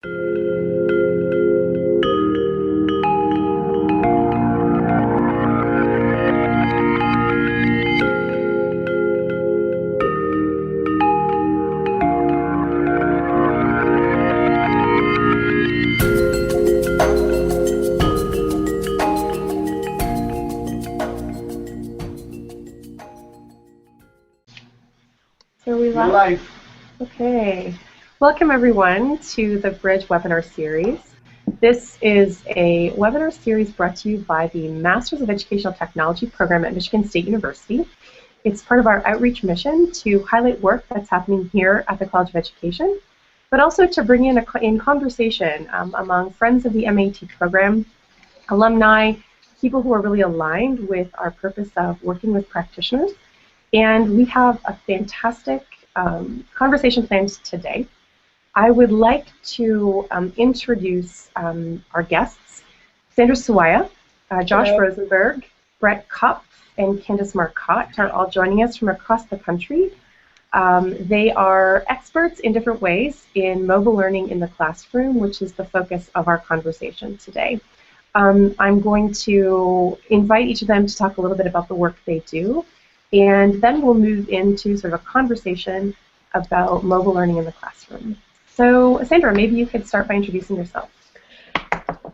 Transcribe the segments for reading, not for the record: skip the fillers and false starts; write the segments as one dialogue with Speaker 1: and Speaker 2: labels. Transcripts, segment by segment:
Speaker 1: So we live? Okay. Welcome everyone to the Bridge webinar series. This is a webinar series brought to you by the Masters of Educational Technology program at Michigan State University. It's part of our outreach mission to highlight work that's happening here at the College of Education, but also to bring in conversation among friends of the MAET program, alumni, people who are really aligned with our purpose of working with practitioners. And we have a fantastic conversation planned today. I would like to introduce our guests. Sandra Sawaya, Josh Rosenberg, Brett Kopf, and Candace Marcotte are all joining us from across the country. They are experts in different ways in mobile learning in the classroom, which is the focus of our conversation today. I'm going to invite each of them to talk a little bit about the work they do, and then we'll move into sort of a conversation about mobile learning in the classroom. So, Sandra, maybe you could start by introducing yourself.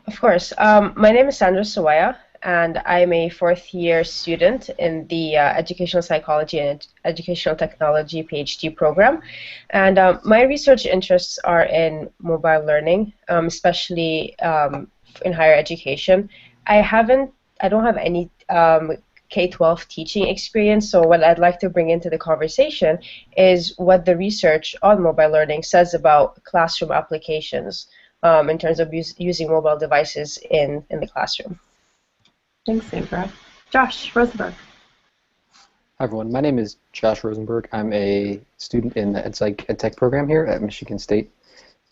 Speaker 2: Of course. My name is Sandra Sawaya, and I'm a fourth-year student in the Educational Psychology and Educational Technology PhD program. And my research interests are in mobile learning, especially in higher education. I don't have any K-12 teaching experience, so what I'd like to bring into the conversation is what the research on mobile learning says about classroom applications in terms of using mobile devices in the classroom.
Speaker 1: Thanks, Sandra. Josh Rosenberg.
Speaker 3: Hi everyone, my name is Josh Rosenberg. I'm a student in the EdTech program here at Michigan State.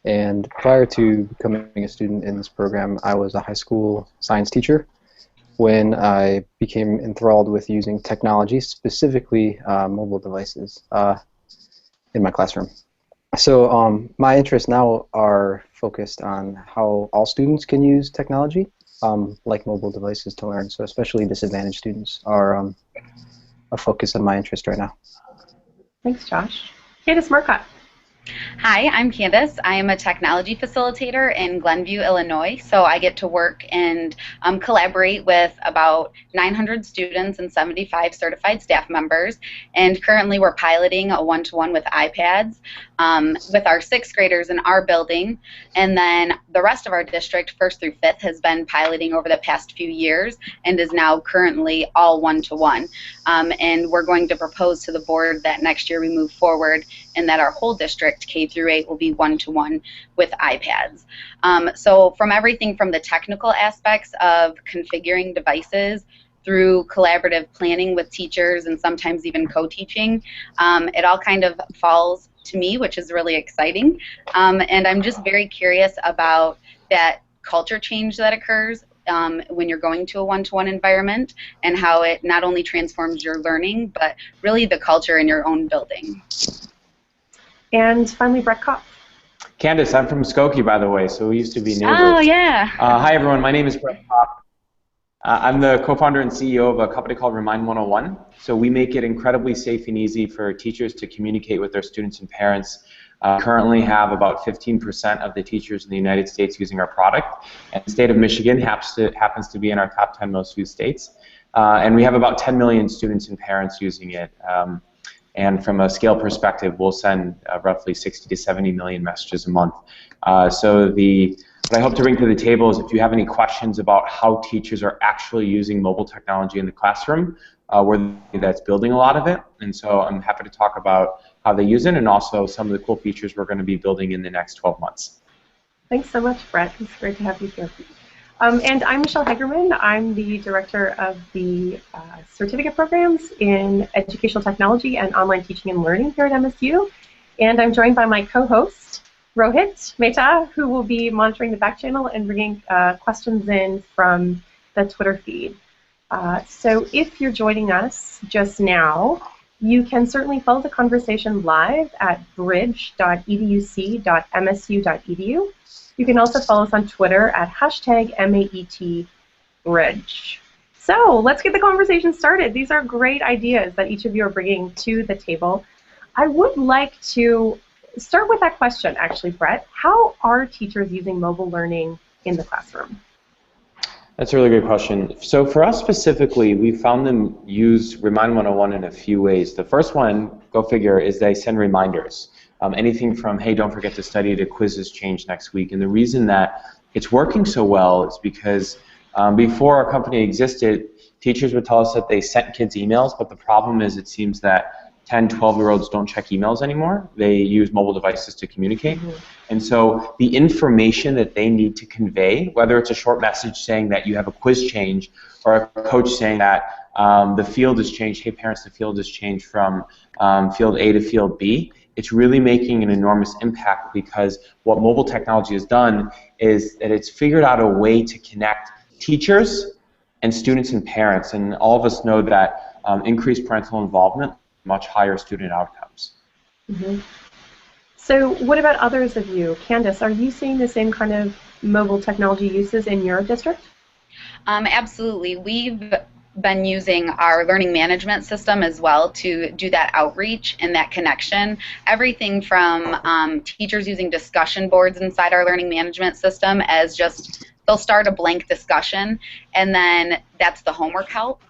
Speaker 3: And prior to becoming a student in this program, I was a high school science teacher when I became enthralled with using technology, specifically mobile devices, in my classroom. So my interests now are focused on how all students can use technology, like mobile devices, to learn. So especially disadvantaged students are a focus of my interest right now.
Speaker 1: Thanks, Josh. Candace Marcotte.
Speaker 4: Hi, I'm Candace. I am a technology facilitator in Glenview, Illinois. So I get to work and collaborate with about 900 students and 75 certified staff members. And currently we're piloting a one-to-one with iPads with our sixth graders in our building. And then the rest of our district, first through fifth, has been piloting over the past few years and is now currently all one-to-one. And we're going to propose to the board that next year we move forward and that our whole district, K through 8, will be one-to-one with iPads. So from everything from the technical aspects of configuring devices through collaborative planning with teachers and sometimes even co-teaching, it all kind of falls to me, which is really exciting. And I'm just very curious about that culture change that occurs when you're going to a one-to-one environment and how it not only transforms your learning, but really the culture in your own building.
Speaker 1: And finally, Brett Kopf.
Speaker 5: Candace, I'm from Skokie, by the way, so we used to be neighbors.
Speaker 4: Oh, yeah.
Speaker 5: Hi, everyone. My name is Brett Kopf. I'm the co-founder and CEO of a company called Remind 101. So we make it incredibly safe and easy for teachers to communicate with their students and parents. Currently have about 15% of the teachers in the United States using our product. And the state of Michigan happens to be in our top 10 most used states. And we have about 10 million students and parents using it. And from a scale perspective, we'll send roughly 60 to 70 million messages a month. So what I hope to bring to the table is if you have any questions about how teachers are actually using mobile technology in the classroom, that's building a lot of it. And so I'm happy to talk about how they use it and also some of the cool features we're going to be building in the next 12 months.
Speaker 1: Thanks so much, Brett. It's great to have you here. And I'm Michelle Hegerman. I'm the director of the certificate programs in educational technology and online teaching and learning here at MSU. And I'm joined by my co-host, Rohit Mehta, who will be monitoring the back channel and bringing questions in from the Twitter feed. So if you're joining us just now, You can certainly follow the conversation live at bridge.educ.msu.edu. You can also follow us on Twitter at #MAETBridge. So let's get the conversation started. These are great ideas that each of you are bringing to the table. I would like to start with that question, actually, Brett. How are teachers using mobile learning in the classroom?
Speaker 5: That's a really good question. So for us specifically, we found them use Remind 101 in a few ways. The first one, go figure, is they send reminders. Anything from, hey, don't forget to study, to quizzes change next week. And the reason that it's working so well is because before our company existed, teachers would tell us that they sent kids emails, but the problem is it seems that 10, 12-year-olds don't check emails anymore. They use mobile devices to communicate. And so the information that they need to convey, whether it's a short message saying that you have a quiz change, or a coach saying that the field has changed, hey parents, the field has changed from field A to field B, it's really making an enormous impact, because what mobile technology has done is that it's figured out a way to connect teachers and students and parents. And all of us know that increased parental involvement, much higher student outcomes.
Speaker 1: So what about others of you? Candace, are you seeing the same kind of mobile technology uses in your district?
Speaker 4: Absolutely. We've been using our learning management system as well to do that outreach and that connection. Everything from teachers using discussion boards inside our learning management system as just, they'll start a blank discussion, and then that's the homework help.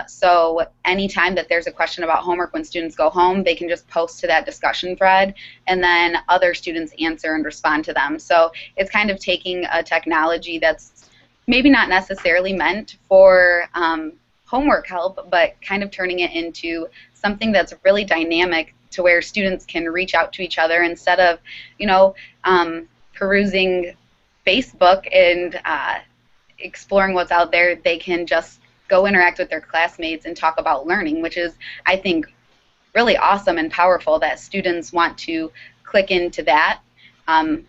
Speaker 4: So anytime that there's a question about homework when students go home, they can just post to that discussion thread, and then other students answer and respond to them. So it's kind of taking a technology that's maybe not necessarily meant for homework help, but kind of turning it into something that's really dynamic, to where students can reach out to each other instead of, perusing Facebook and exploring what's out there. They can just go interact with their classmates and talk about learning, which is, I think, really awesome and powerful, that students want to click into that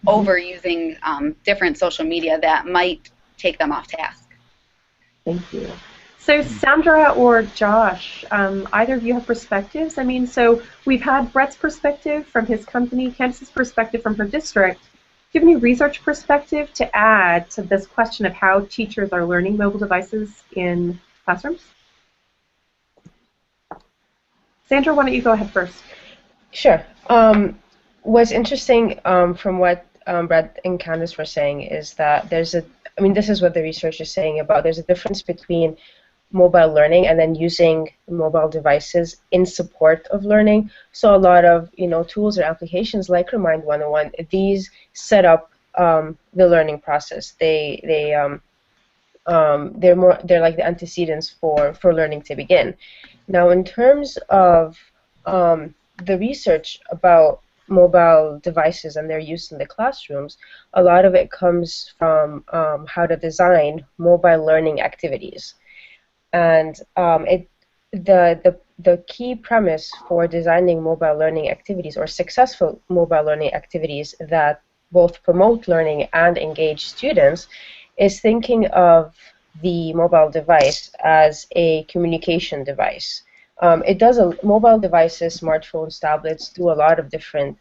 Speaker 4: over using different social media that might take them off task.
Speaker 1: Thank you. So Sandra or Josh, either of you have perspectives? I mean, so we've had Brett's perspective from his company, Candace's perspective from her district. Do you have any research perspective to add to this question of how teachers are learning mobile devices in classrooms? Sandra, why don't you go ahead first?
Speaker 2: Sure. What's interesting from what Brett and Candace were saying is that this is what the research is saying about, there's a difference between mobile learning and then using mobile devices in support of learning. So a lot of tools or applications like Remind 101, these set up the learning process. They're like the antecedents for learning to begin. Now, in terms of the research about mobile devices and their use in the classrooms, a lot of it comes from how to design mobile learning activities. And the key premise for designing mobile learning activities, or successful mobile learning activities that both promote learning and engage students, is thinking of the mobile device as a communication device. Mobile devices, smartphones, tablets do a lot of different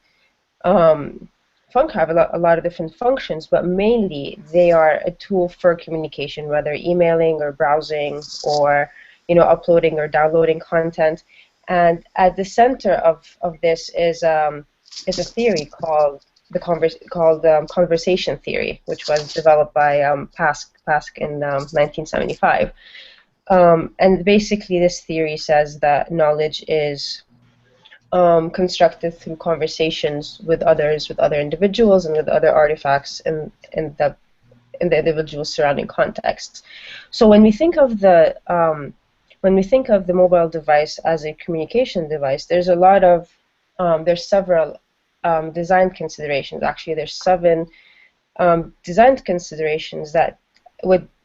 Speaker 2: have a lot of different functions, but mainly they are a tool for communication, whether emailing or browsing or uploading or downloading content. And at the center of this is a theory called conversation theory, which was developed by Pask in 1975. And basically, this theory says that knowledge is constructed through conversations with others, with other individuals, and with other artifacts in the individual's surrounding contexts. So when we think of the mobile device as a communication device, there's several design considerations. Actually, there's 7 design considerations that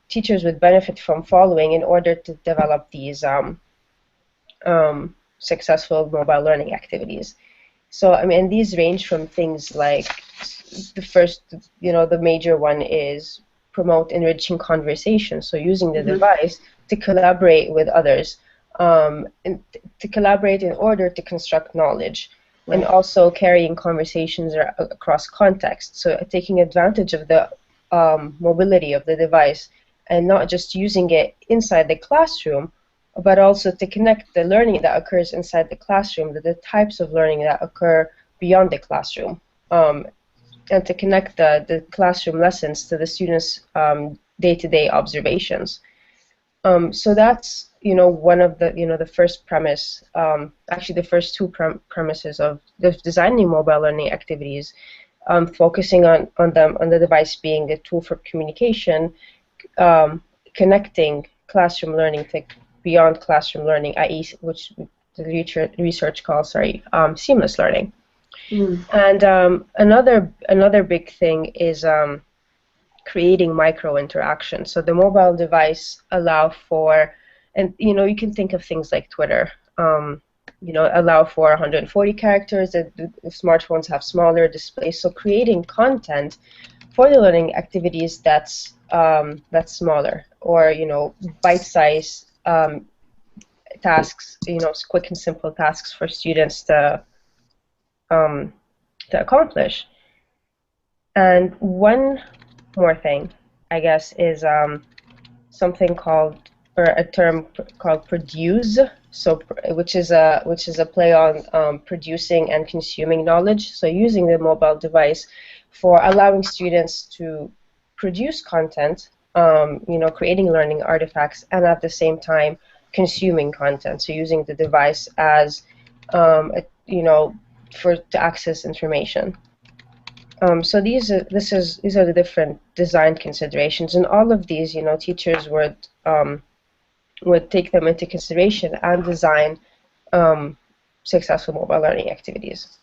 Speaker 2: teachers would benefit from following in order to develop these successful mobile learning activities. So, these range from things like, the first, the major one is promote enriching conversation. So using the device to collaborate with others to collaborate in order to construct knowledge, and also carrying conversations across contexts. So taking advantage of the mobility of the device and not just using it inside the classroom, but also to connect the learning that occurs inside the classroom, the types of learning that occur beyond the classroom, and to connect the classroom lessons to the students' day-to-day observations. So that's one of the the first premise, actually the first two premises of designing mobile learning activities, focusing on the device being a tool for communication, connecting classroom learning to beyond classroom learning, i.e., which the research calls seamless learning. And another big thing is creating micro interactions. So the mobile device allow for, and you can think of things like Twitter, allow for 140 characters. The smartphones have smaller displays, so creating content for the learning activities that's smaller, or bite-sized tasks, quick and simple tasks for students to accomplish. And one more thing, I guess, is something called, or a term called produce. So, which is a play on producing and consuming knowledge. So, using the mobile device for allowing students to produce content, creating learning artifacts, and at the same time consuming content. So, using the device as to access information. So these are the different design considerations, and all of these, teachers would take them into consideration and design successful mobile learning activities.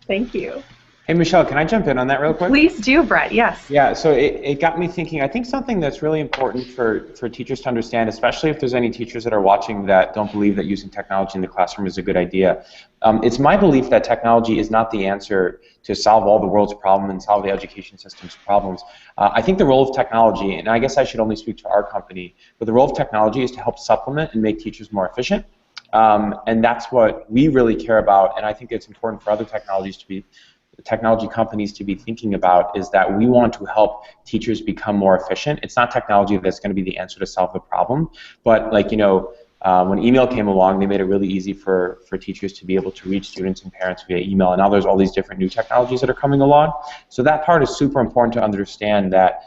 Speaker 1: Thank you.
Speaker 5: Hey, Michelle, can I jump in on that real quick?
Speaker 1: Please do, Brett, yes.
Speaker 5: Yeah, so it got me thinking. I think something that's really important for teachers to understand, especially if there's any teachers that are watching that don't believe that using technology in the classroom is a good idea. It's my belief that technology is not the answer to solve all the world's problems and solve the education system's problems. I think the role of technology, and I guess I should only speak to our company, but the role of technology is to help supplement and make teachers more efficient. And that's what we really care about, and I think it's important for other technology companies to be thinking about, is that we want to help teachers become more efficient. It's not technology that's going to be the answer to solve the problem, but when email came along, they made it really easy for teachers to be able to reach students and parents via email, and now there's all these different new technologies that are coming along. So that part is super important to understand, that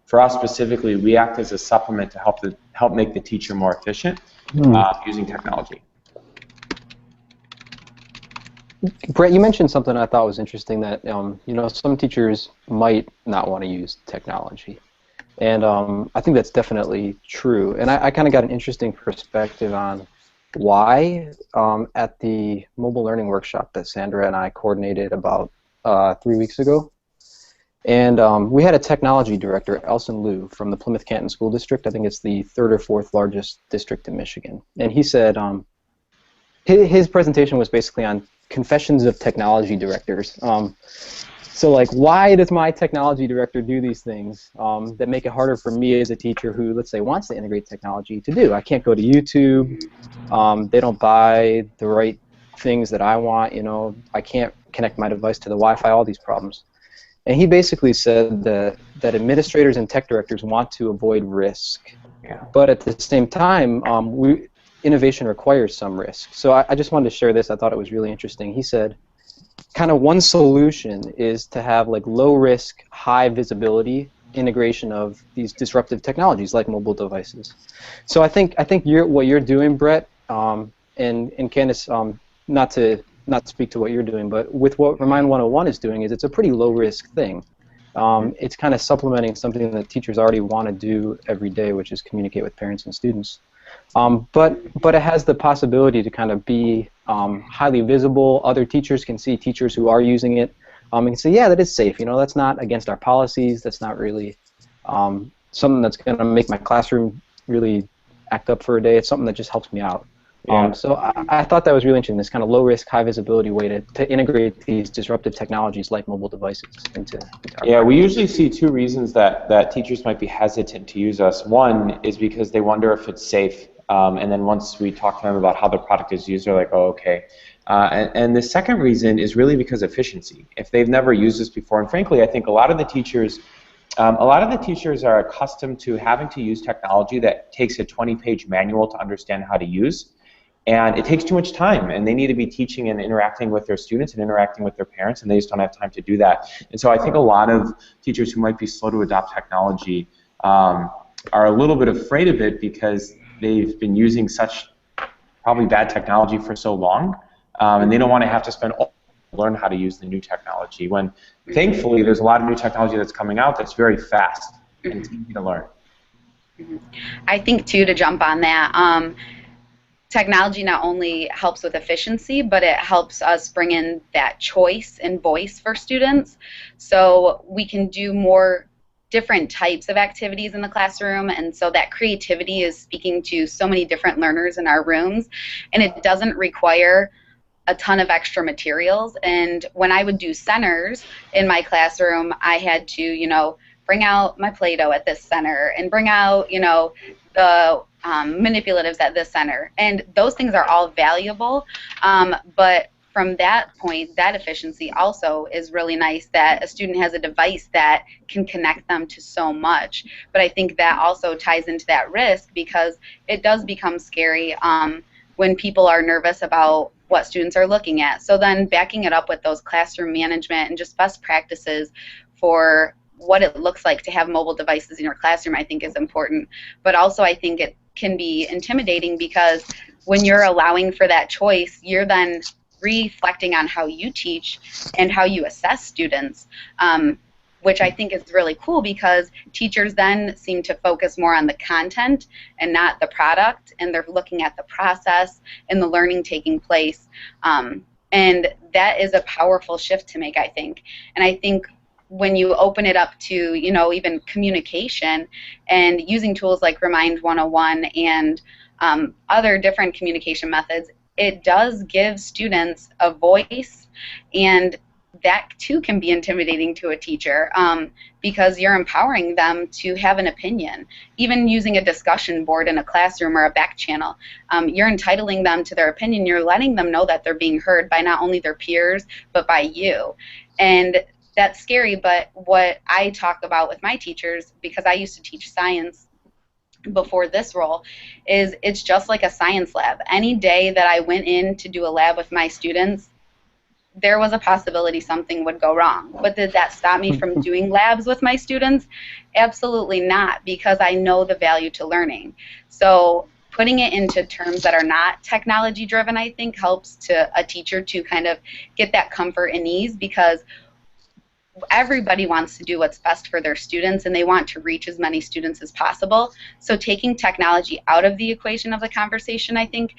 Speaker 5: for us specifically, we act as a supplement to help make the teacher more efficient using technology.
Speaker 3: Brett, you mentioned something I thought was interesting, that some teachers might not want to use technology, and I think that's definitely true. And I kind of got an interesting perspective on why at the mobile learning workshop that Sandra and I coordinated about 3 weeks ago. And we had a technology director, Elson Liu, from the Plymouth Canton School District. I think it's the 3rd or 4th largest district in Michigan. And he said his presentation was basically on confessions of technology directors. So why does my technology director do these things that make it harder for me as a teacher who, let's say, wants to integrate technology to do? I can't go to YouTube. They don't buy the right things that I want. I can't connect my device to the Wi-Fi, all these problems. And he basically said that administrators and tech directors want to avoid risk. Yeah. But at the same time, innovation requires some risk. So I just wanted to share this. I thought it was really interesting. He said, kind of one solution is to have low risk, high visibility integration of these disruptive technologies like mobile devices. So I think what you're doing, Brett, and Candace, not to speak to what you're doing, but with what Remind 101 is doing, is it's a pretty low risk thing. It's kind of supplementing something that teachers already want to do every day, which is communicate with parents and students. But it has the possibility to kind of be highly visible. Other teachers can see teachers who are using it and can say, yeah, that is safe. That's not against our policies. That's not really something that's going to make my classroom really act up for a day. It's something that just helps me out. Yeah. So I thought that was really interesting, this kind of low-risk, high-visibility way to integrate these disruptive technologies like mobile devices into our
Speaker 5: Yeah, we usually see 2 reasons that teachers might be hesitant to use us. One is because they wonder if it's safe. and then once we talk to them about how the product is used, they're like, oh, okay. And the second reason is really because of efficiency. If they've never used this before, and frankly, I think a lot of the teachers are accustomed to having to use technology that takes a 20-page manual to understand how to use. And it takes too much time, and they need to be teaching and interacting with their students and interacting with their parents, and they just don't have time to do that. And so I think a lot of teachers who might be slow to adopt technology are a little bit afraid of it because they've been using such probably bad technology for so long, and they don't want to have to spend all learn how to use the new technology, when thankfully there's a lot of new technology that's coming out that's very fast and it's easy to learn.
Speaker 4: I think, too, to jump on that, technology not only helps with efficiency, but it helps us bring in that choice and voice for students. So we can do more different types of activities in the classroom, and so that creativity is speaking to so many different learners in our rooms, and it doesn't require a ton of extra materials. And when I would do centers in my classroom, I had to, bring out my Play-Doh at this center and bring out, the manipulatives at this center. And those things are all valuable, but from that point, that efficiency also is really nice, that a student has a device that can connect them to so much. But I think that also ties into that risk, because it does become scary when people are nervous about what students are looking at. So then backing it up with those classroom management and just best practices for what it looks like to have mobile devices in your classroom, I think is important. But also I think it can be intimidating, because when you're allowing for that choice, you're then reflecting on how you teach and how you assess students, which I think is really cool, because teachers then seem to focus more on the content and not the product, and they're looking at the process and the learning taking place. And that is a powerful shift to make, I think. And I think when you open it up to, even communication and using tools like Remind 101 and other different communication methods, it does give students a voice, and that too can be intimidating to a teacher, because you're empowering them to have an opinion. Even using a discussion board in a classroom or a back channel, you're entitling them to their opinion. You're letting them know that they're being heard by not only their peers, but by you. And that's scary, but what I talk about with my teachers, because I used to teach science before this role, is it's just like a science lab. Any day that I went in to do a lab with my students, there was a possibility something would go wrong. But did that stop me from doing labs with my students? Absolutely not, because I know the value to learning. So putting it into terms that are not technology driven, I think, helps to a teacher to kind of get that comfort and ease, because everybody wants to do what's best for their students, and they want to reach as many students as possible. So taking technology out of the equation of the conversation, I think,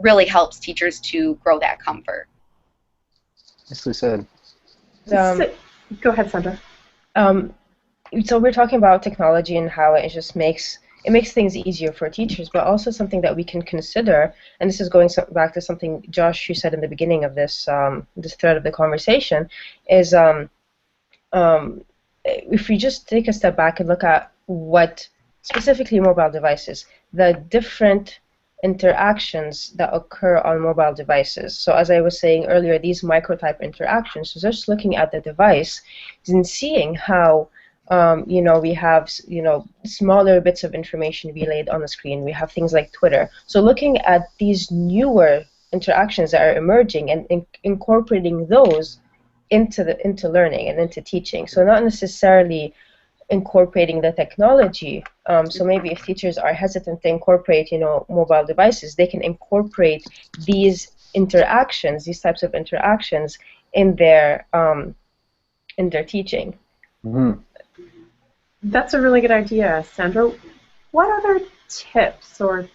Speaker 4: really helps teachers to grow that comfort.
Speaker 3: Nicely said.
Speaker 1: Go ahead, Sandra.
Speaker 2: So we're talking about technology and how it just makes things easier for teachers, but also something that we can consider, and this is going back to something, Josh, you said in the beginning of this this thread of the conversation, is if we just take a step back and look at what specifically mobile devices, the different interactions that occur on mobile devices. So as I was saying earlier, these microtype interactions, so just looking at the device and seeing how we have smaller bits of information relayed on the screen. We have things like Twitter. So looking at these newer interactions that are emerging and incorporating those into learning and into teaching. So not necessarily incorporating the technology. So maybe if teachers are hesitant to incorporate, mobile devices, they can incorporate these interactions, these types of interactions, in their teaching.
Speaker 3: Mm-hmm.
Speaker 1: That's a really good idea, Sandra. What other tips or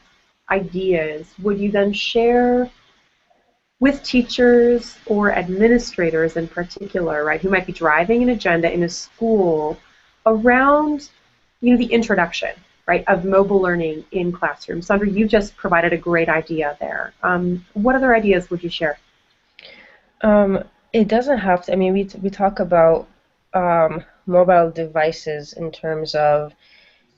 Speaker 1: ideas would you then share with teachers or administrators in particular, right, who might be driving an agenda in a school around, the introduction, right, of mobile learning in classrooms? Sandra, you just provided a great idea there. What other ideas would you share?
Speaker 2: It doesn't have to. I mean, we talk about mobile devices in terms of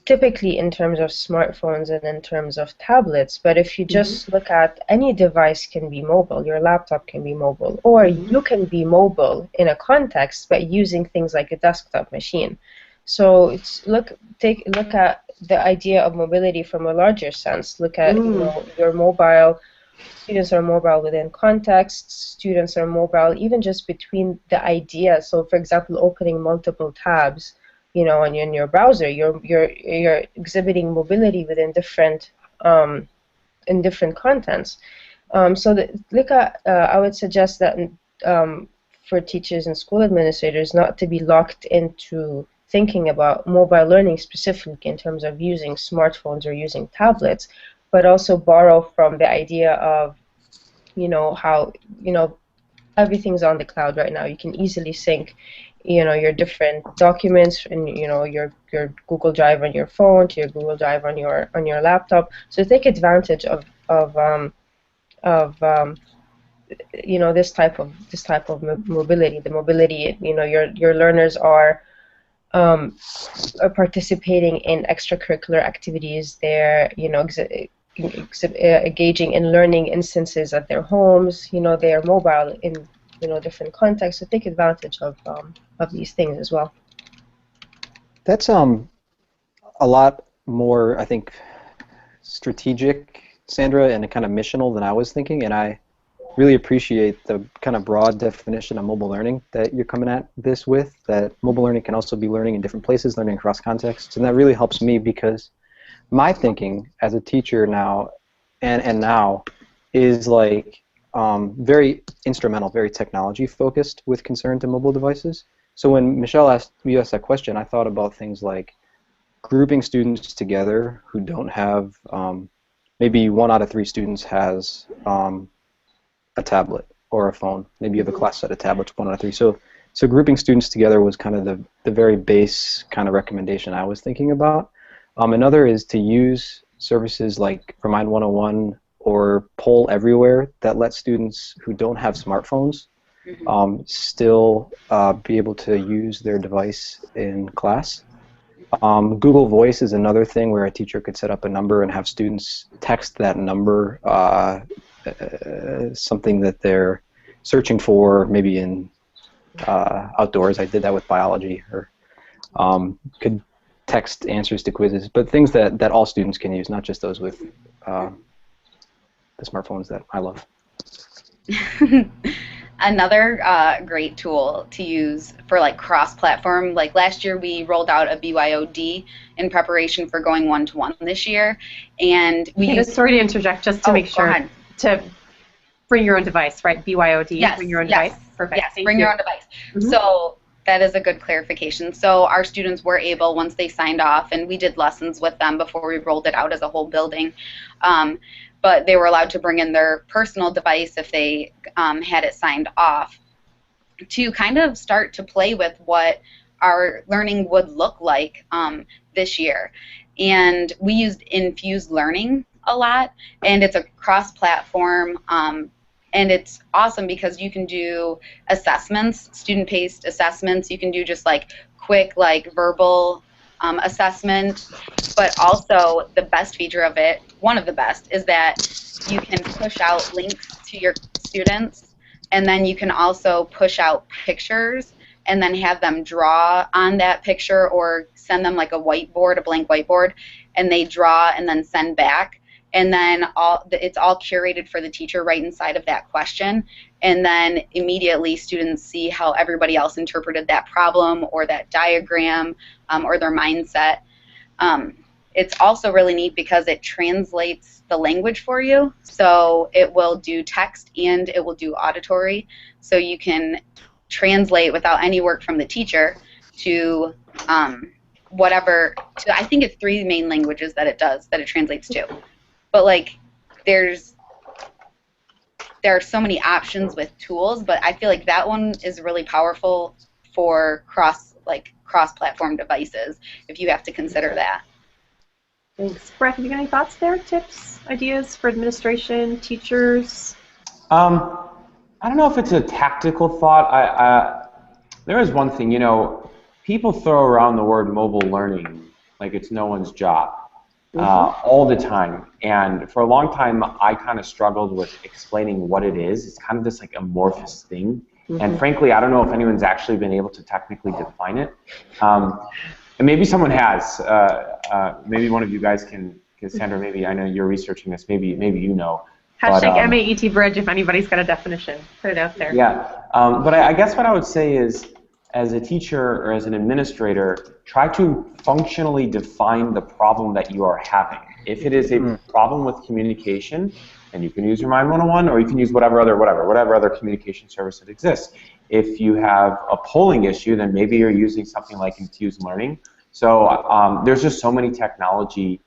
Speaker 2: typically in terms of smartphones and in terms of tablets, but if you just look at any device can be mobile, your laptop can be mobile, or you can be mobile in a context by using things like a desktop machine. So it's look at the idea of mobility from a larger sense. Look at your mobile. Students are mobile within contexts. Students are mobile even just between the ideas. So, for example, opening multiple tabs, in your browser, you're exhibiting mobility within different in different contents. So, I would suggest that for teachers and school administrators not to be locked into thinking about mobile learning specifically in terms of using smartphones or using tablets, but also borrow from the idea of how everything's on the cloud right now. You can easily sync your different documents and your Google Drive on your phone to your Google Drive on your laptop. So take advantage of this type of mobility. The mobility, your learners are participating in extracurricular activities. They're engaging in learning instances at their homes. They are mobile in different contexts. So take advantage of these things as well.
Speaker 3: That's a lot more, I think, strategic, Sandra, and kind of missional than I was thinking, and I really appreciate the kind of broad definition of mobile learning that you're coming at this with, that mobile learning can also be learning in different places, learning across contexts, and that really helps me because my thinking as a teacher now and now is like very instrumental, very technology focused with concern to mobile devices. So when Michelle asked that question, I thought about things like grouping students together who don't have, maybe 1 out of 3 students has a tablet or a phone. Maybe you have a class set of tablets, 1 out of 3. So grouping students together was kind of the very base kind of recommendation I was thinking about. Another is to use services like Remind 101 or Poll Everywhere that let students who don't have smartphones still be able to use their device in class. Google Voice is another thing where a teacher could set up a number and have students text that number something that they're searching for, maybe in outdoors. I did that with biology, or could text answers to quizzes, but things that all students can use, not just those with the smartphones that I love.
Speaker 4: Another great tool to use for like cross-platform, like last year we rolled out a BYOD in preparation for going one-to-one this year, and we used...
Speaker 1: Sorry to interject, just to make sure to bring your own device, right? BYOD,
Speaker 4: yes,
Speaker 1: bring your own device. Perfect.
Speaker 4: Yes, bring your own device. So that is a good clarification. So our students were able, once they signed off, and we did lessons with them before we rolled it out as a whole building, but they were allowed to bring in their personal device if they had it signed off, to kind of start to play with what our learning would look like this year. And we used infused learning a lot, and it's a cross-platform, and it's awesome because you can do assessments, student-paced assessments. You can do just like quick, like verbal assessment, but also the best feature of it, one of the best, is that you can push out links to your students, and then you can also push out pictures and then have them draw on that picture, or send them like a whiteboard, a blank whiteboard, and they draw and then send back. And then it's all curated for the teacher right inside of that question. And then immediately students see how everybody else interpreted that problem or that diagram or their mindset. It's also really neat because it translates the language for you. So it will do text and it will do auditory. So you can translate without any work from the teacher to whatever. I think it's 3 main languages that it does, that it translates to. But like, there are so many options with tools, but I feel like that one is really powerful for cross-platform devices, if you have to consider that.
Speaker 1: Thanks. Brett, have you got any thoughts there, tips, ideas for administration, teachers?
Speaker 5: I don't know if it's a tactical thought. There is one thing, people throw around the word mobile learning like it's no one's job. All the time. And for a long time, I kind of struggled with explaining what it is. It's kind of this like amorphous thing. And frankly, I don't know if anyone's actually been able to technically define it. And maybe someone has. Maybe one of you guys can, Sandra, maybe I know you're researching this. Maybe you know.
Speaker 1: Hashtag MAET Bridge if anybody's got a definition. Put it out there.
Speaker 5: Yeah. But I guess what I would say is, as a teacher or as an administrator, try to functionally define the problem that you are having. If it is a problem with communication, and you can use Remind 101, or you can use whatever other communication service that exists. If you have a polling issue, then maybe you're using something like Infused Learning. So there's just so many technology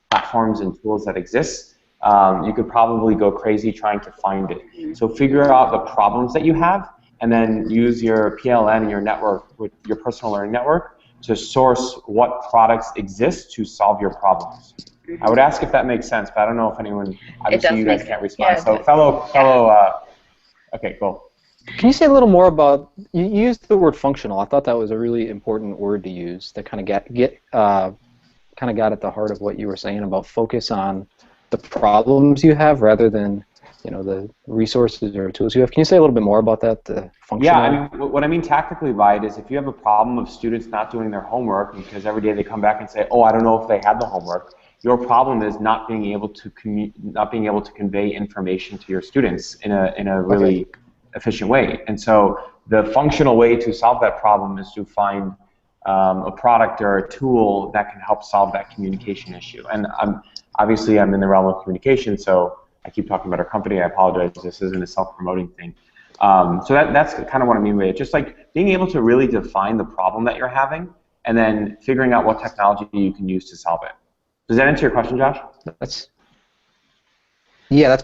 Speaker 5: platforms and tools that exist. You could probably go crazy trying to find it. So figure out the problems that you have, and then use your PLN and your network, with your personal learning network, to source what products exist to solve your problems. I would ask if that makes sense, but I don't know if anyone, obviously you guys can't respond. So okay, cool.
Speaker 3: Can you say a little more about, you used the word functional. I thought that was a really important word to use that kind of got at the heart of what you were saying about focus on the problems you have rather than the resources or tools you have. Can you say a little bit more about that, the functional?
Speaker 5: Yeah, I mean, what I mean tactically by it is if you have a problem of students not doing their homework because every day they come back and say, oh, I don't know if they had the homework, your problem is not being able to convey information to your students in a really efficient way. And so the functional way to solve that problem is to find a product or a tool that can help solve that communication issue. And obviously I'm in the realm of communication, so I keep talking about our company. I apologize. This isn't a self-promoting thing. So that's kind of what I mean by it. Just like being able to really define the problem that you're having and then figuring out what technology you can use to solve it. Does that answer your question, Josh?
Speaker 3: That's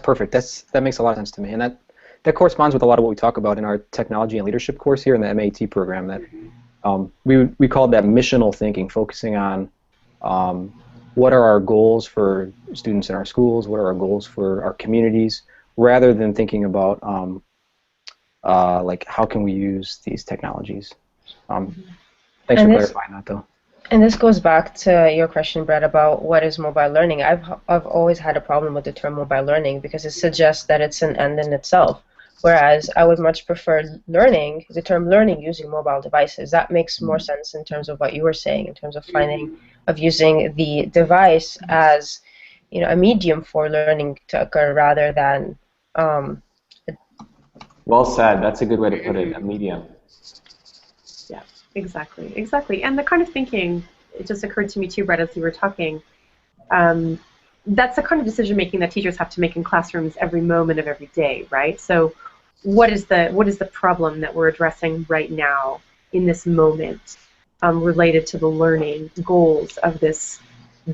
Speaker 3: perfect. That makes a lot of sense to me. And that corresponds with a lot of what we talk about in our technology and leadership course here in the MAET program. That we call that missional thinking, focusing on what are our goals for students in our schools, what are our goals for our communities, rather than thinking about like how can we use these technologies. Thanks for clarifying that, though.
Speaker 2: And this goes back to your question, Brett, about what is mobile learning. I've always had a problem with the term mobile learning because it suggests that it's an end in itself, whereas I would much prefer the term learning using mobile devices. That makes more sense in terms of what you were saying, in terms of using the device as a medium for learning to occur rather than
Speaker 5: well said. That's a good way to put it, a medium.
Speaker 1: Yeah, exactly. And the kind of thinking, it just occurred to me too, Brett, as you were talking, that's the kind of decision making that teachers have to make in classrooms every moment of every day, right? So what is the problem that we're addressing right now in this moment related to the learning goals of this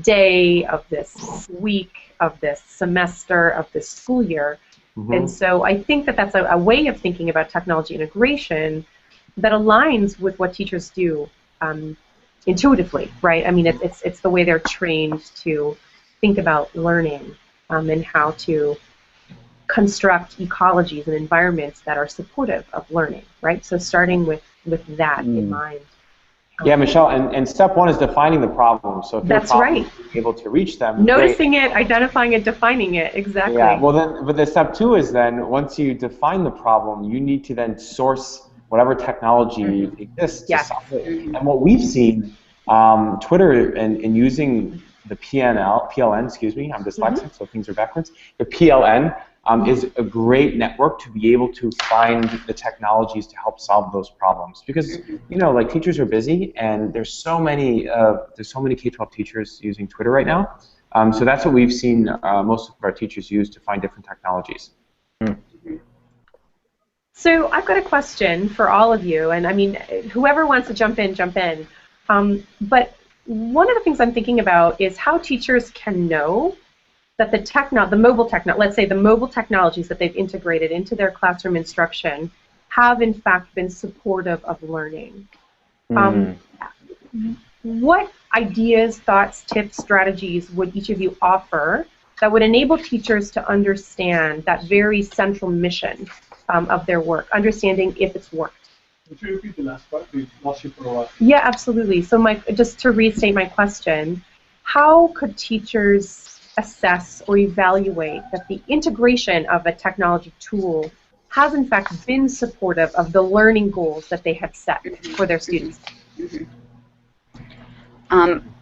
Speaker 1: day, of this week, of this semester, of this school year? And so I think that that's a way of thinking about technology integration that aligns with what teachers do intuitively, right? I mean, it's the way they're trained to think about learning and how to construct ecologies and environments that are supportive of learning, right? So starting with that in mind.
Speaker 5: Yeah, Michelle, and step one is defining the problem. So if you're able to reach them,
Speaker 1: noticing it, identifying it, defining it, exactly.
Speaker 5: Yeah, well but the step two is then once you define the problem, you need to then source whatever technology exists to solve it. And what we've seen, Twitter and using the PLN, excuse me, I'm dyslexic, so things are backwards. The PLN is a great network to be able to find the technologies to help solve those problems. Because like teachers are busy, and there's so many K-12 teachers using Twitter right now. So that's what we've seen most of our teachers use to find different technologies.
Speaker 1: So I've got a question for all of you, and I mean, whoever wants to jump in, jump in. But one of the things I'm thinking about is how teachers can know that the mobile technologies that they've integrated into their classroom instruction have in fact been supportive of learning. What ideas, thoughts, tips, strategies would each of you offer that would enable teachers to understand that very central mission of their work, understanding if it's worked,
Speaker 6: Could you repeat the last part? We lost you for a while.
Speaker 1: Yeah, absolutely. So just to restate my question, how could teachers assess or evaluate that the integration of a technology tool has in fact been supportive of the learning goals that they had set for their students?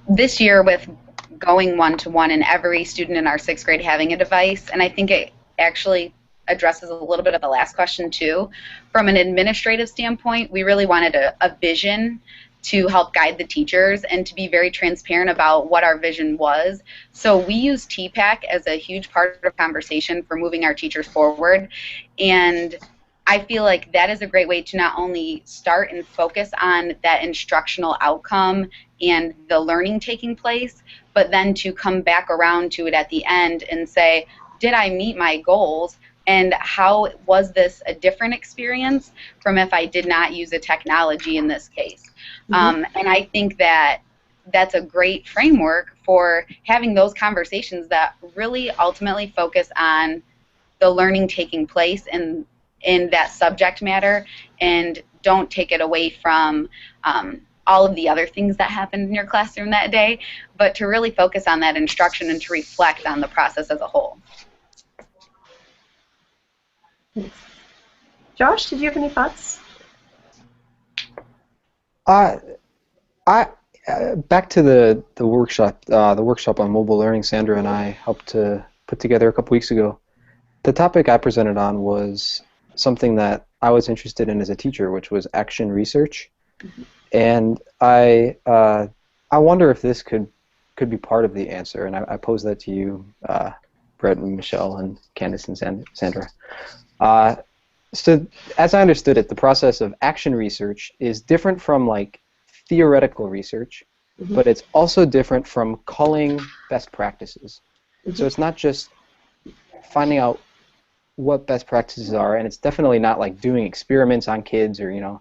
Speaker 4: This year, with going one-to-one and every student in our 6th grade having a device, and I think it actually addresses a little bit of the last question too. From an administrative standpoint, we really wanted a vision to help guide the teachers and to be very transparent about what our vision was. So we use TPAC as a huge part of conversation for moving our teachers forward, and I feel like that is a great way to not only start and focus on that instructional outcome and the learning taking place, but then to come back around to it at the end and say, did I meet my goals? And how was this a different experience from if I did not use a technology in this case? And I think that that's a great framework for having those conversations that really ultimately focus on the learning taking place in that subject matter, and don't take it away from all of the other things that happened in your classroom that day, but to really focus on that instruction and to reflect on the process as a whole.
Speaker 1: Josh, did you have any thoughts?
Speaker 3: Back to the workshop on mobile learning Sandra and I helped to put together a couple weeks ago. The topic I presented on was something that I was interested in as a teacher, which was action research. And I wonder if this could be part of the answer, and I pose that to you, Brett and Michelle and Candace and Sandra. So as I understood it, the process of action research is different from like theoretical research, but it's also different from culling best practices. So it's not just finding out what best practices are, and it's definitely not like doing experiments on kids or, you know,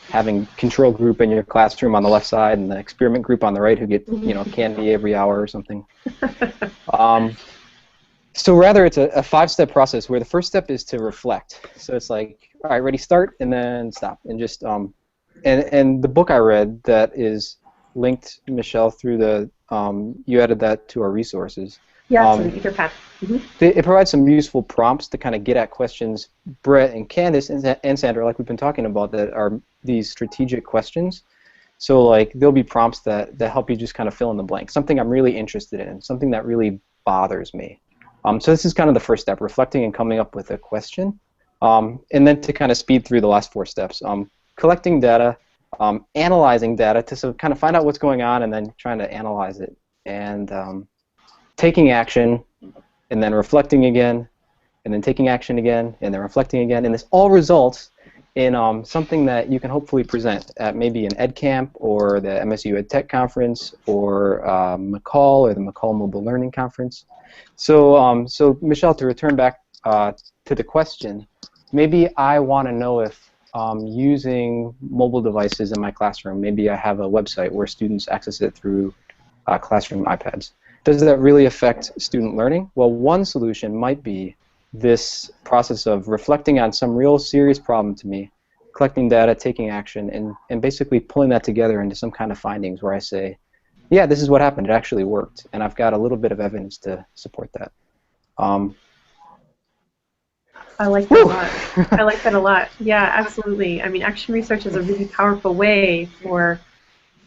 Speaker 3: having control group in your classroom on the left side and the experiment group on the right who get, you know, candy every hour or something. So rather it's a 5-step process where the first step is to reflect. So it's like, all right, ready, start, and then stop. And just, and the book I read that is linked, Michelle, through the, you added that to our resources.
Speaker 1: Yeah, it's an Etherpad.
Speaker 3: It provides some useful prompts to kind of get at questions, Brett and Candace and Sandra, like we've been talking about, that are these strategic questions. So like there'll be prompts that help you just kind of fill in the blank. Something I'm really interested in, something that really bothers me. So this is kind of the first step, reflecting and coming up with a question. And then to kind of speed through the last 4 steps, collecting data, analyzing data to kind of find out what's going on and then trying to analyze it. And taking action, and then reflecting again, and then taking action again, and then reflecting again, and this all results in something that you can hopefully present at maybe an Ed Camp or the MSU Ed Tech Conference or McCall or the McCall Mobile Learning Conference. So, so Michelle, to return back to the question, maybe I want to know if using mobile devices in my classroom, maybe I have a website where students access it through classroom iPads. Does that really affect student learning? Well, one solution might be this process of reflecting on some real serious problem to me, collecting data, taking action, and basically pulling that together into some kind of findings where I say, yeah, this is what happened. It actually worked, and I've got a little bit of evidence to support that.
Speaker 1: I like that a lot. I like that a lot. Yeah, absolutely. I mean, action research is a really powerful way for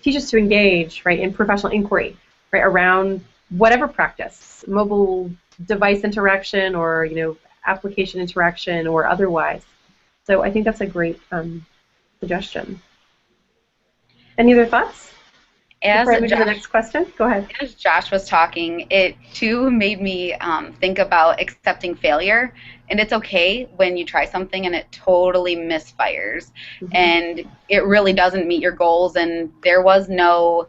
Speaker 1: teachers to engage, right, in professional inquiry, right, around whatever practice, mobile device interaction or, you know, application interaction or otherwise. So I think that's a great suggestion. Any other thoughts? Before I move to the next question, go ahead.
Speaker 4: As Josh was talking, it too made me think about accepting failure. And it's okay when you try something and it totally misfires. And it really doesn't meet your goals and there was no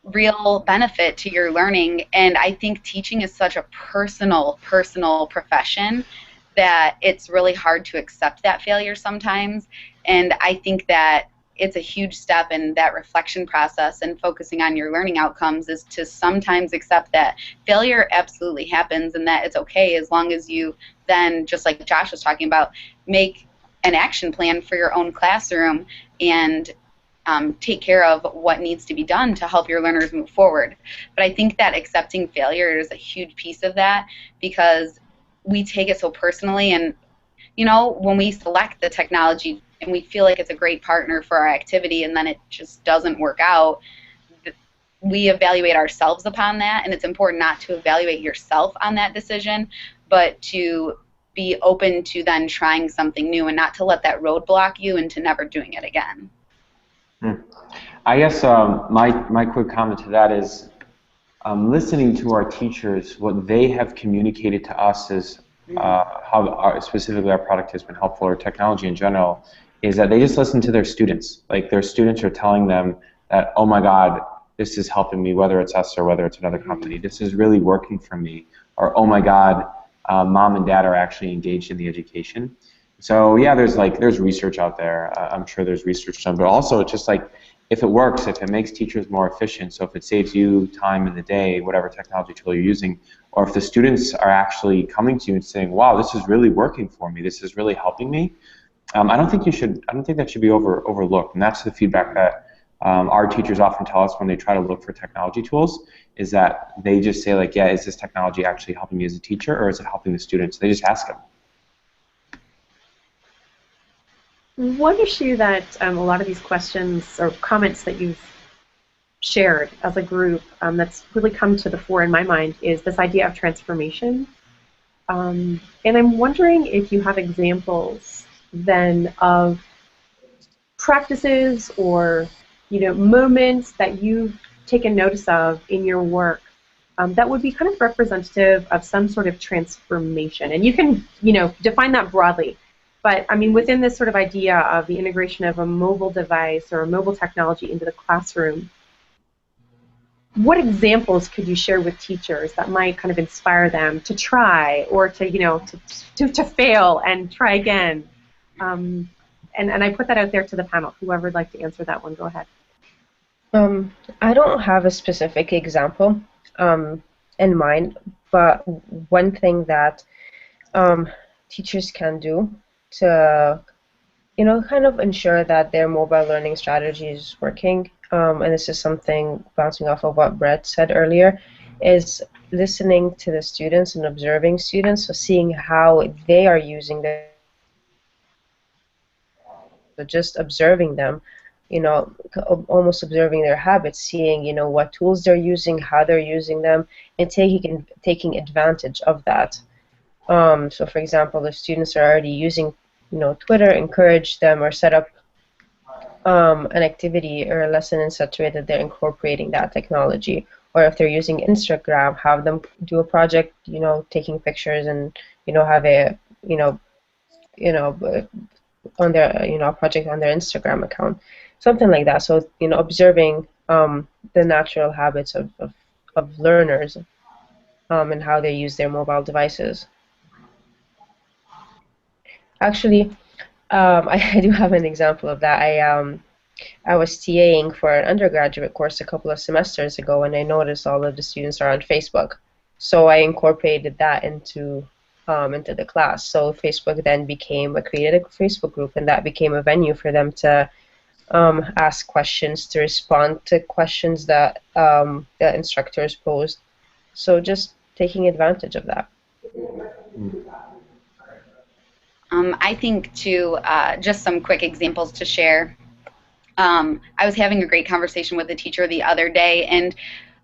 Speaker 4: real benefit to your learning. And I think teaching is such a personal profession that it's really hard to accept that failure sometimes. And I think that it's a huge step in that reflection process and focusing on your learning outcomes is to sometimes accept that failure absolutely happens and that it's okay as long as you then, just like Josh was talking about, make an action plan for your own classroom and take care of what needs to be done to help your learners move forward. But I think that accepting failure is a huge piece of that, because we take it so personally. And you know, when we select the technology and we feel like it's a great partner for our activity and then it just doesn't work out, we evaluate ourselves upon that. And it's important not to evaluate yourself on that decision, but to be open to then trying something new and not to let that roadblock you into never doing it again.
Speaker 5: I guess my quick comment to that is listening to our teachers, what they have communicated to us is how specifically our product has been helpful, or technology in general, is that they just listen to their students. Like, their students are telling them that, oh my God, this is helping me, whether it's us or whether it's another company. This is really working for me. Or, oh my God, mom and dad are actually engaged in the education. So yeah, there's research out there. I'm sure there's research done, but also it's just like, if it works, if it makes teachers more efficient, so if it saves you time in the day, whatever technology tool you're using, or if the students are actually coming to you and saying, wow, this is really working for me, this is really helping me, I don't think that should be overlooked. And that's the feedback that our teachers often tell us when they try to look for technology tools, is that they just say, like, yeah, is this technology actually helping me as a teacher, or is it helping the students? They just ask them.
Speaker 1: One issue that a lot of these questions or comments that you've shared as a group that's really come to the fore in my mind is this idea of transformation. And I'm wondering if you have examples then of practices or moments that you've taken notice of in your work that would be kind of representative of some sort of transformation. And you can define that broadly. But I mean, within this sort of idea of the integration of a mobile device or a mobile technology into the classroom, what examples could you share with teachers that might kind of inspire them to try, or to fail and try again? And I put that out there to the panel. Whoever would like to answer that one, go ahead.
Speaker 2: I don't have a specific example in mind, but one thing that teachers can do to kind of ensure that their mobile learning strategy is working, and this is something bouncing off of what Brett said earlier, is listening to the students and observing students, so seeing how they are using the, so just observing them, almost observing their habits, seeing what tools they're using, how they're using them, and taking advantage of that. So for example, if students are already using Twitter, encourage them or set up an activity or a lesson in such a way that they're incorporating that technology. Or if they're using Instagram, have them do a project, taking pictures and have a on their a project on their Instagram account, something like that. So observing the natural habits of learners and how they use their mobile devices. Actually, I do have an example of that. I was TAing for an undergraduate course a couple of semesters ago, and I noticed all of the students are on Facebook. So I incorporated that into the class. So Facebook then created a Facebook group, and that became a venue for them to ask questions, to respond to questions that the instructors posed. So just taking advantage of that.
Speaker 4: I think, too, just some quick examples to share. I was having a great conversation with a teacher the other day, and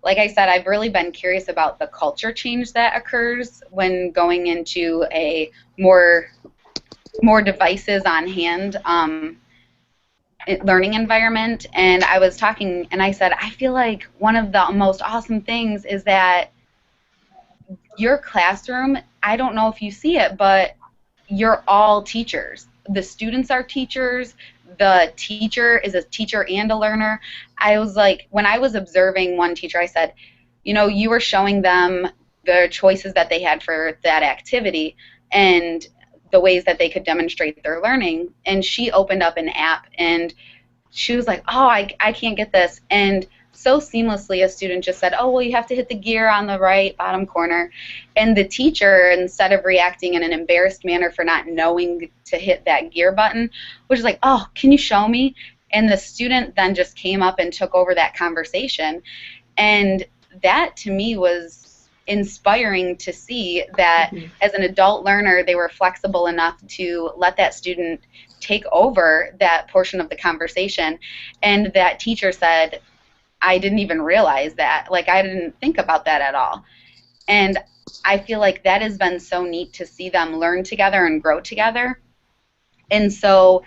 Speaker 4: like I said, I've really been curious about the culture change that occurs when going into a more devices on hand learning environment. And I was talking, and I said, I feel like one of the most awesome things is that your classroom, I don't know if you see it, but you're all teachers. The students are teachers. The teacher is a teacher and a learner. I was like, when I was observing one teacher, I said, you were showing them the choices that they had for that activity and the ways that they could demonstrate their learning. And she opened up an app, and she was like, oh, I can't get this. And so seamlessly. A student just said, oh, well, you have to hit the gear on the right bottom corner. And the teacher, instead of reacting in an embarrassed manner for not knowing to hit that gear button, was just like, oh, can you show me? And the student then just came up and took over that conversation. And that, to me, was inspiring to see that as an adult learner, they were flexible enough to let that student take over that portion of the conversation. And that teacher said, I didn't even realize that. Like, I didn't think about that at all. And I feel like that has been so neat to see them learn together and grow together. And so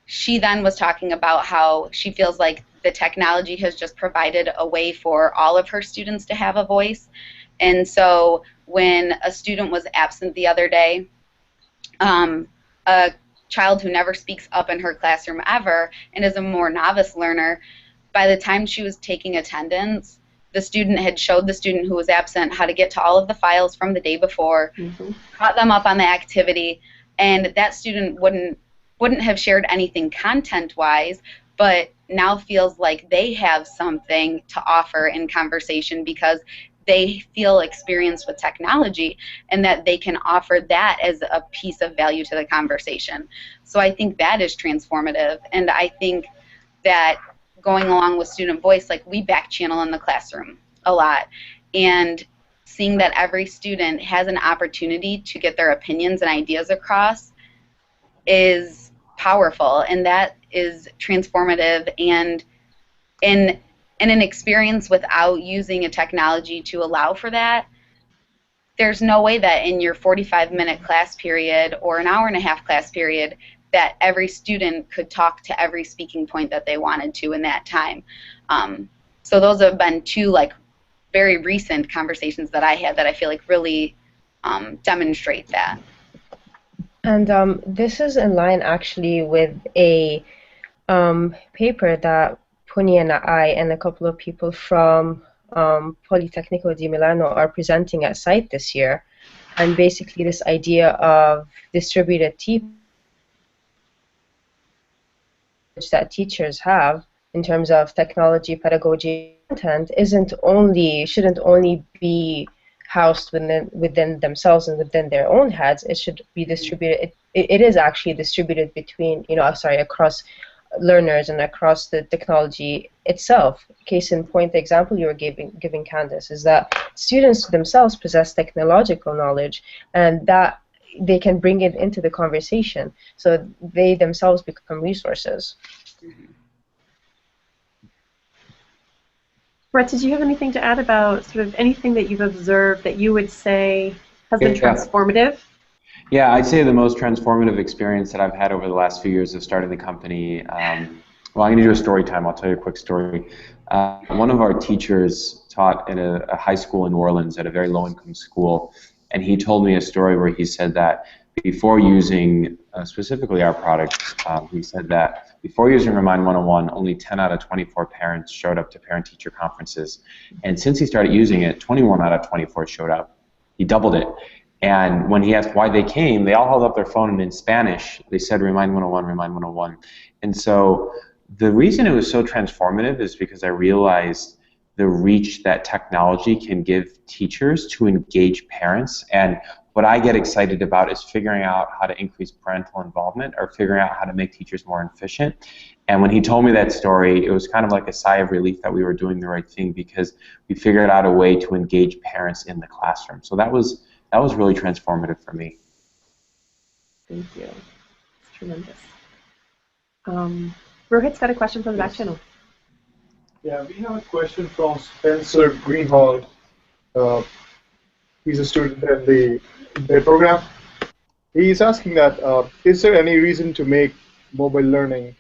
Speaker 4: she then was talking about how she feels like the technology has just provided a way for all of her students to have a voice. And so when a student was absent the other day, a child who never speaks up in her classroom ever and is a more novice learner, by the time she was taking attendance, the student had showed the student who was absent how to get to all of the files from the day before, caught them up on the activity, and that student wouldn't have shared anything content-wise, but now feels like they have something to offer in conversation because they feel experienced with technology and that they can offer that as a piece of value to the conversation. So I think that is transformative, and I think that going along with student voice, like we back channel in the classroom a lot, and seeing that every student has an opportunity to get their opinions and ideas across is powerful, and that is transformative. And in an experience without using a technology to allow for that, there's no way that in your 45-minute class period or an hour-and-a-half class period that every student could talk to every speaking point that they wanted to in that time. So those have been two like very recent conversations that I had that I feel like really demonstrate that.
Speaker 2: And this is in line actually with a paper that Puni and I and a couple of people from Politecnico di Milano are presenting at SITE this year. And basically this idea of distributed teaching that teachers have in terms of technology, pedagogy, content shouldn't only be housed within themselves and within their own heads. It should be distributed. It is actually distributed between, across learners and across the technology itself. Case in point, the example you were giving Candace, is that students themselves possess technological knowledge, and that they can bring it into the conversation, so they themselves become resources.
Speaker 1: Brett, did you have anything to add about sort of anything that you've observed that you would say has been transformative?
Speaker 5: Yeah, I'd say the most transformative experience that I've had over the last few years of starting the company, well, I'm going to do a story time. I'll tell you a quick story. One of our teachers taught at a high school in New Orleans, at a very low-income school, and he told me a story where he said that before using specifically our product, he said that before using Remind 101, only 10 out of 24 parents showed up to parent-teacher conferences. And since he started using it, 21 out of 24 showed up. He doubled it. And when he asked why they came, they all held up their phone, and in Spanish, they said, Remind 101, Remind 101. And so the reason it was so transformative is because I realized the reach that technology can give teachers to engage parents. And what I get excited about is figuring out how to increase parental involvement, or figuring out how to make teachers more efficient. And when he told me that story, it was kind of like a sigh of relief that we were doing the right thing, because we figured out a way to engage parents in the classroom. So that was really transformative for me.
Speaker 1: Thank you. It's tremendous. Rohit's got a question from the back channel.
Speaker 6: Yeah, we have a question from Spencer Greenhalgh. He's a student in the program. He's asking that, is there any reason to make mobile learning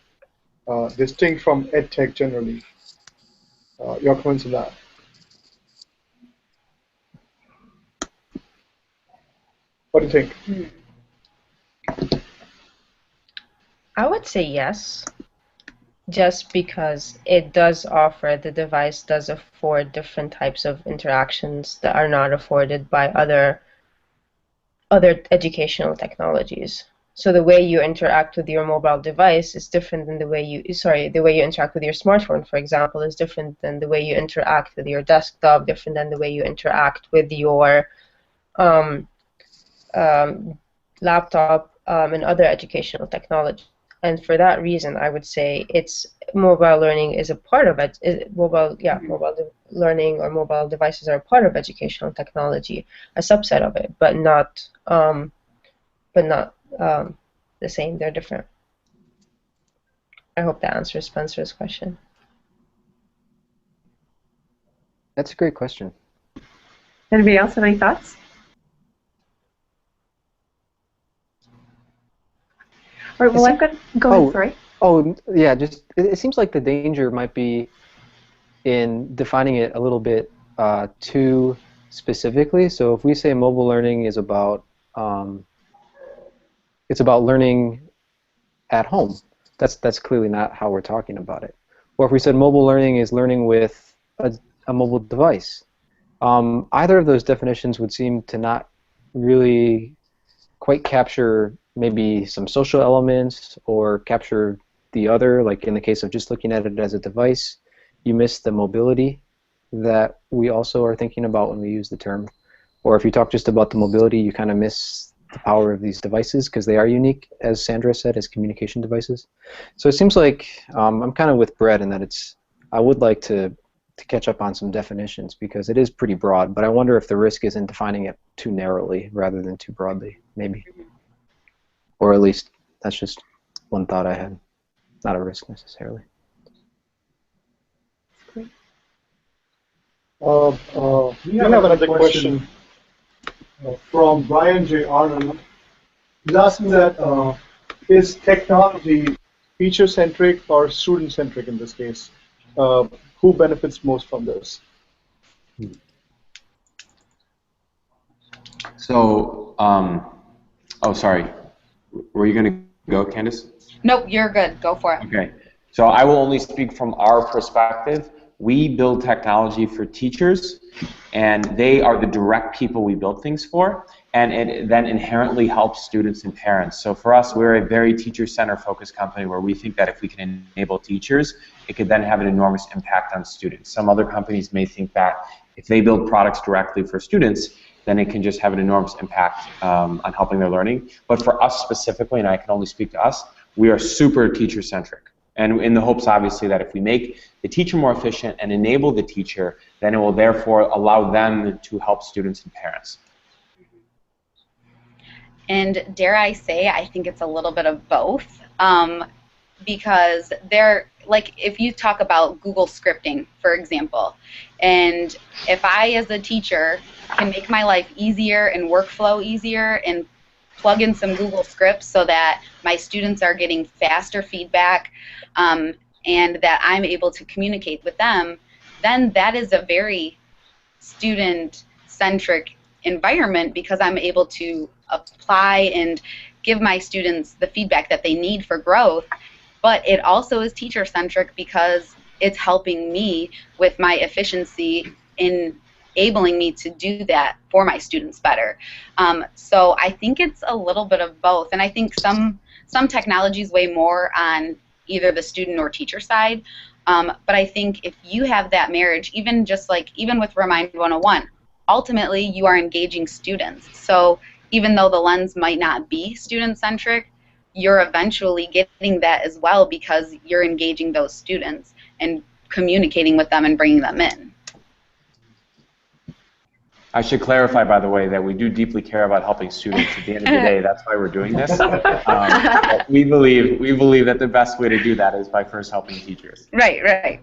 Speaker 6: distinct from EdTech generally? Your comments on that? What do you think?
Speaker 2: I would say yes, just because it does offer, the device does afford different types of interactions that are not afforded by other educational technologies. So the way you interact with your mobile device is different than the way you interact with your smartphone, for example, is different than the way you interact with your desktop, different than the way you interact with your um, laptop and other educational technology. And for that reason, I would say mobile learning is a part of it. Learning or mobile devices are a part of educational technology, a subset of it, but not the same. They're different. I hope that answers Spencer's question.
Speaker 3: That's a great question.
Speaker 1: Anybody else have any thoughts? All right, well, I'm going to go ahead, sorry.
Speaker 3: Oh, yeah, just it seems like the danger might be in defining it a little bit too specifically. So if we say mobile learning is about it's about learning at home, that's clearly not how we're talking about it. Or if we said mobile learning is learning with a mobile device, either of those definitions would seem to not really quite capture maybe some social elements or capture the other, like in the case of just looking at it as a device, you miss the mobility that we also are thinking about when we use the term. Or if you talk just about the mobility, you kind of miss the power of these devices because they are unique, as Sandra said, as communication devices. So it seems like I'm kind of with Brett in that I would like to catch up on some definitions because it is pretty broad, but I wonder if the risk is in defining it too narrowly rather than too broadly, maybe. Or at least that's just one thought I had. Not a risk necessarily.
Speaker 6: We have another question from Brian J. Arnold. He's asking that is technology teacher-centric or student-centric in this case? Who benefits most from this?
Speaker 5: So, oh, sorry. Were you going to go, Candace?
Speaker 4: Nope, you're good. Go for it.
Speaker 5: Okay. So I will only speak from our perspective. We build technology for teachers, and they are the direct people we build things for, and it then inherently helps students and parents. So for us, we're a very teacher-centered focused company where we think that if we can enable teachers, it could then have an enormous impact on students. Some other companies may think that if they build products directly for students, then it can just have an enormous impact on helping their learning. But for us specifically, and I can only speak to us, we are super teacher-centric. And in the hopes, obviously, that if we make the teacher more efficient and enable the teacher, then it will therefore allow them to help students and parents.
Speaker 4: And dare I say, I think it's a little bit of both. Because like if you talk about Google scripting, for example, and if I as a teacher can make my life easier and workflow easier and plug in some Google scripts so that my students are getting faster feedback and that I'm able to communicate with them, then that is a very student-centric environment because I'm able to apply and give my students the feedback that they need for growth. But it also is teacher-centric because it's helping me with my efficiency in enabling me to do that for my students better. So I think it's a little bit of both. And I think some technologies weigh more on either the student or teacher side. But I think if you have that marriage, even with Remind 101, ultimately you are engaging students. So even though the lens might not be student-centric, you're eventually getting that as well because you're engaging those students and communicating with them and bringing them in.
Speaker 5: I should clarify, by the way, that we do deeply care about helping students. At the end of the day, that's why we're doing this. But we believe that the best way to do that is by first helping teachers.
Speaker 4: Right.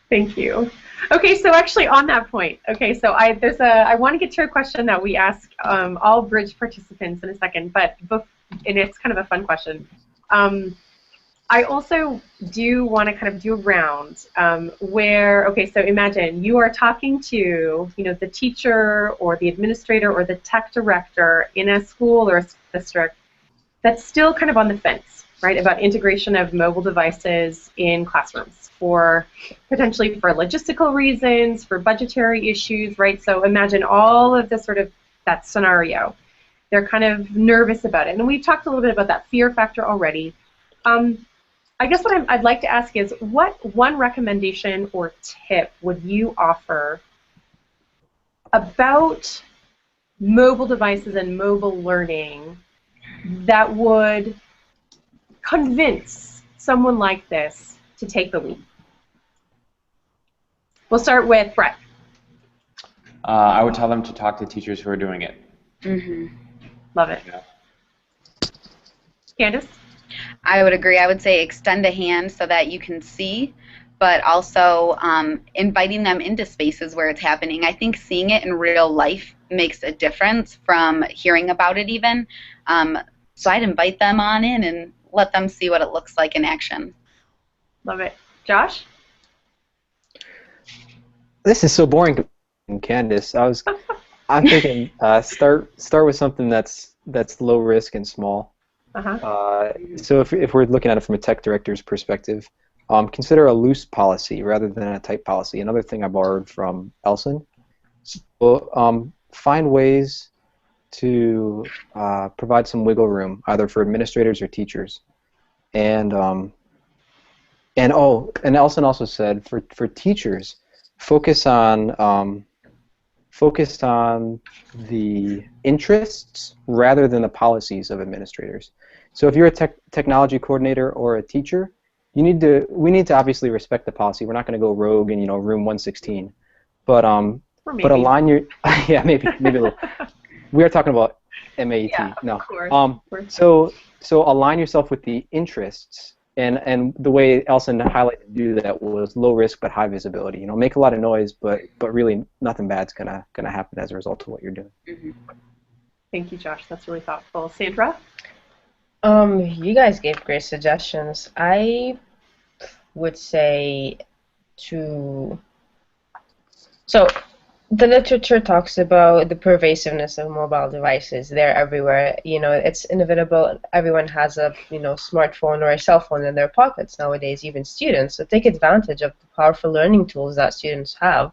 Speaker 1: Thank you. Okay, so actually on that point, okay, so I want to get to a question that we ask all Bridge participants in a second, and it's kind of a fun question. I also do want to kind of do a round where, okay, so imagine you are talking to, the teacher or the administrator or the tech director in a school or a district that's still kind of on the fence, right, about integration of mobile devices in classrooms potentially for logistical reasons, for budgetary issues, right? So imagine all of this sort of that scenario. they're kind of nervous about it. And we've talked a little bit about that fear factor already. I guess what I'd like to ask is, what one recommendation or tip would you offer about mobile devices and mobile learning that would convince someone like this to take the leap? We'll start with Brett.
Speaker 5: I would tell them to talk to teachers who are doing it.
Speaker 4: Mm-hmm.
Speaker 1: Love it.
Speaker 5: Yeah.
Speaker 1: Candace?
Speaker 4: I would agree. I would say extend a hand so that you can see, but also inviting them into spaces where it's happening. I think seeing it in real life makes a difference from hearing about it even. So I'd invite them on in and let them see what it looks like in action.
Speaker 1: Love it. Josh?
Speaker 3: This is so boring, Candace. I'm thinking start with something that's low risk and small. So if we're looking at it from a tech director's perspective, consider a loose policy rather than a tight policy. Another thing I borrowed from Elson. So find ways to provide some wiggle room, either for administrators or teachers. And Elson also said for teachers, focus on the interests rather than the policies of administrators. So if you're a technology coordinator or a teacher, we need to obviously respect the policy. We're not going to go rogue in room 116, but align your yeah, maybe a little. We are talking about MAET.
Speaker 1: Yeah,
Speaker 3: no.
Speaker 1: Of course.
Speaker 3: So align yourself with the interests, and the way Elson highlighted to do that was low risk but high visibility. Make a lot of noise, but really nothing bad's gonna happen as a result of what you're doing.
Speaker 4: Mm-hmm.
Speaker 1: Thank you, Josh. That's really thoughtful. Sandra?
Speaker 2: You guys gave great suggestions. I would say so the literature talks about the pervasiveness of mobile devices. They're everywhere. It's inevitable. Everyone has a smartphone or a cell phone in their pockets nowadays, even students. So take advantage of the powerful learning tools that students have.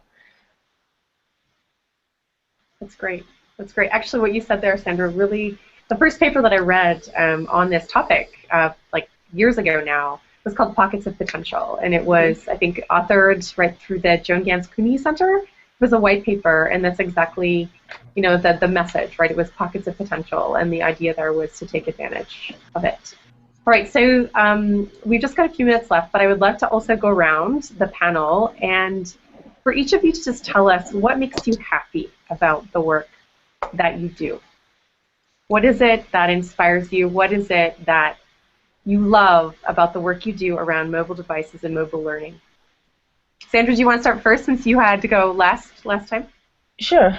Speaker 1: That's great. That's great. Actually, what you said there, Sandra, really, the first paper that I read on this topic, like years ago now, was called Pockets of Potential, and it was, I think, authored right through the Joan Gans Cooney Center. It was a white paper, and that's exactly, the message, right? It was pockets of potential, and the idea there was to take advantage of it. All right, so we've just got a few minutes left, but I would love to also go around the panel, and for each of you to just tell us what makes you happy about the work that you do. What is it that inspires you? What is it that you love about the work you do around mobile devices and mobile learning? Sandra, do you want to start first since you had to go last time?
Speaker 2: Sure.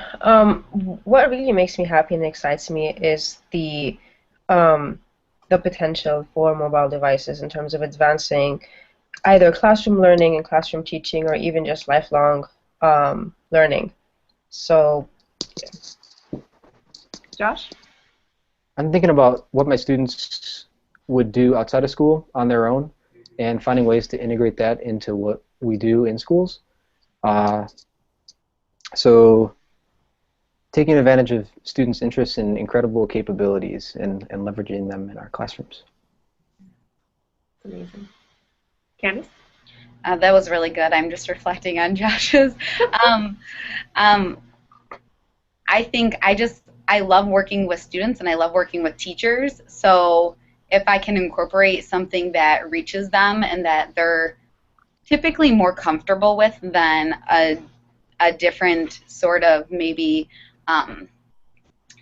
Speaker 2: What really makes me happy and excites me is the potential for mobile devices in terms of advancing either classroom learning and classroom teaching, or even just lifelong learning. So,
Speaker 1: Josh?
Speaker 3: I'm thinking about what my students would do outside of school on their own, and finding ways to integrate that into what we do in schools. So taking advantage of students' interests in incredible capabilities and leveraging them in our classrooms.
Speaker 1: Amazing. Candace?
Speaker 4: That was really good. I'm just reflecting on Josh's. I think I love working with students and I love working with teachers. So if I can incorporate something that reaches them and that they're typically more comfortable with than a different sort of maybe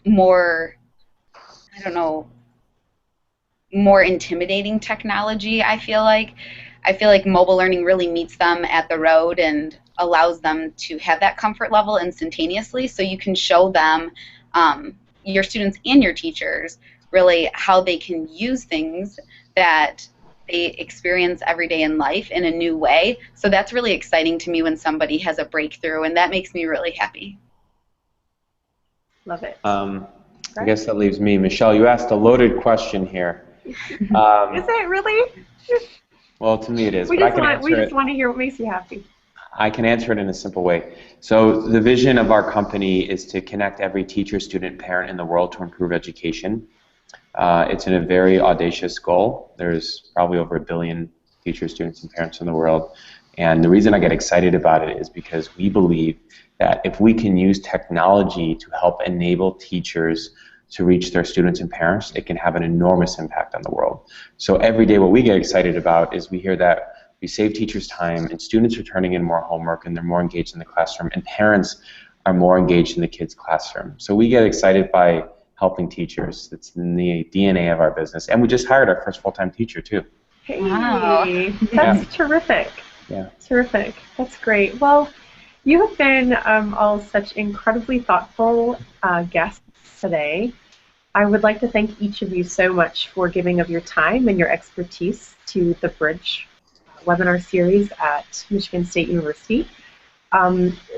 Speaker 4: more, I don't know, more intimidating technology, I feel like mobile learning really meets them at the road and allows them to have that comfort level instantaneously, so you can show them, your students and your teachers, really how they can use things that they experience every day in life in a new way. So that's really exciting to me when somebody has a breakthrough, and that makes me really happy.
Speaker 1: Love it.
Speaker 5: I guess that leaves me. Michelle, you asked a loaded question here.
Speaker 1: Is it really?
Speaker 5: Well, to me it is.
Speaker 1: We
Speaker 5: but
Speaker 1: just
Speaker 5: I can
Speaker 1: want
Speaker 5: answer
Speaker 1: to hear what makes you happy.
Speaker 5: I can answer it in a simple way. So the vision of our company is to connect every teacher, student, parent in the world to improve education. It's a very audacious goal. There's probably over 1 billion teachers, students, and parents in the world. And the reason I get excited about it is because we believe that if we can use technology to help enable teachers to reach their students and parents, it can have an enormous impact on the world. So every day what we get excited about is we hear that we save teachers time and students are turning in more homework and they're more engaged in the classroom and parents are more engaged in the kids' classroom. So we get excited by helping teachers. It's in the DNA of our business. And we just hired our first full-time teacher too.
Speaker 1: Hey,
Speaker 4: Wow.
Speaker 1: that's terrific.
Speaker 5: Yeah.
Speaker 1: Terrific. That's great. Well, you have been all such incredibly thoughtful guests today. I would like to thank each of you so much for giving of your time and your expertise to the Bridge webinar series at Michigan State University.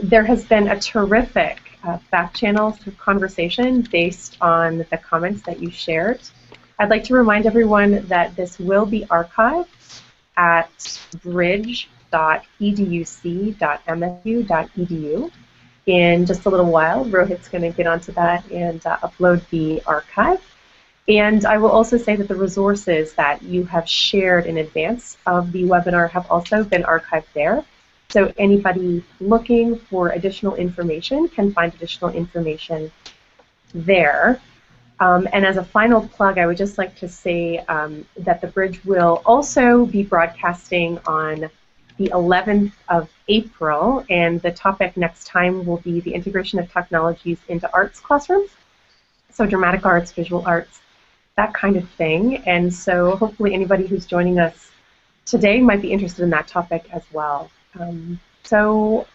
Speaker 1: There has been a terrific back channel conversation based on the comments that you shared. I'd like to remind everyone that this will be archived at bridge.educ.msu.edu. In just a little while, Rohit's going to get onto that and upload the archive. And I will also say that the resources that you have shared in advance of the webinar have also been archived there. So anybody looking for additional information can find additional information there. And as a final plug, I would just like to say that the Bridge will also be broadcasting on the 11th of April, and the topic next time will be the integration of technologies into arts classrooms, so dramatic arts, visual arts, that kind of thing. And so hopefully anybody who's joining us today might be interested in that topic as well. So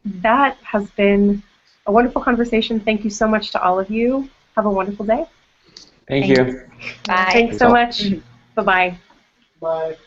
Speaker 1: that has been a wonderful conversation. Thank you so much to all of you. Have a wonderful day.
Speaker 5: Thank you.
Speaker 4: Bye.
Speaker 1: Thanks so much. Bye-bye.
Speaker 6: Bye.